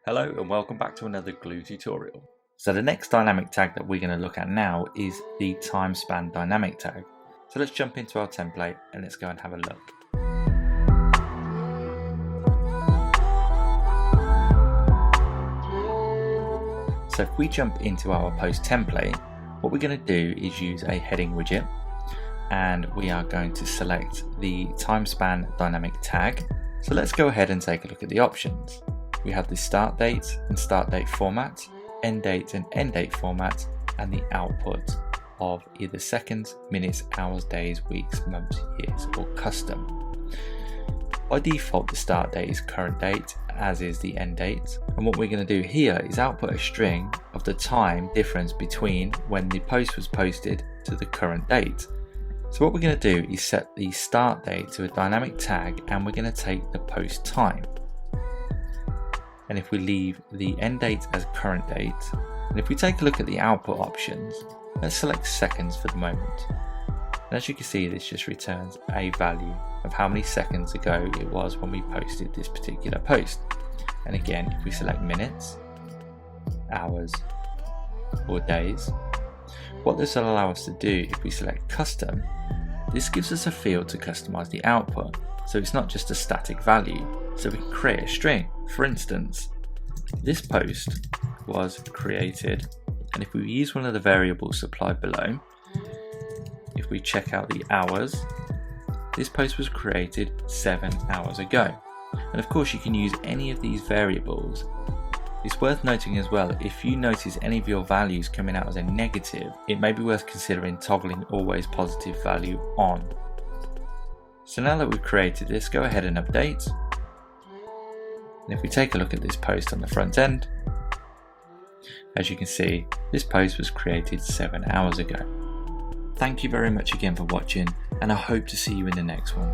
Hello and welcome back to another Gloo tutorial. So the next dynamic tag that we're going to look at now is the time span dynamic tag. So let's jump into our template and let's go and have a look. So if we jump into our post template, what we're going to do is use a heading widget and we are going to select the time span dynamic tag. So let's go ahead and take a look at the options. We have the start date and start date format, end date and end date format, and the output of either seconds, minutes, hours, days, weeks, months, years, or custom. By default, the start date is current date, as is the end date. And what we're going to do here is output a string of the time difference between when the post was posted to the current date. So what we're going to do is set the start date to a dynamic tag, and we're going to take the post time. And if we leave the end date as current date, and if we take a look at the output options, let's select seconds for the moment. And as you can see, this just returns a value of how many seconds ago it was when we posted this particular post. And again, if we select minutes, hours, or days, what this will allow us to do if we select custom, this gives us a field to customize the output. So it's not just a static value. So we can create a string. For instance, this post was created, and if we use one of the variables supplied below, if we check out the hours, this post was created 7 hours ago. And of course you can use any of these variables. It's worth noting as well, if you notice any of your values coming out as a negative, it may be worth considering toggling always positive value on. So now that we've created this, go ahead and update. And if we take a look at this post on the front end, as you can see, this post was created 7 hours ago. Thank you very much again for watching, and I hope to see you in the next one.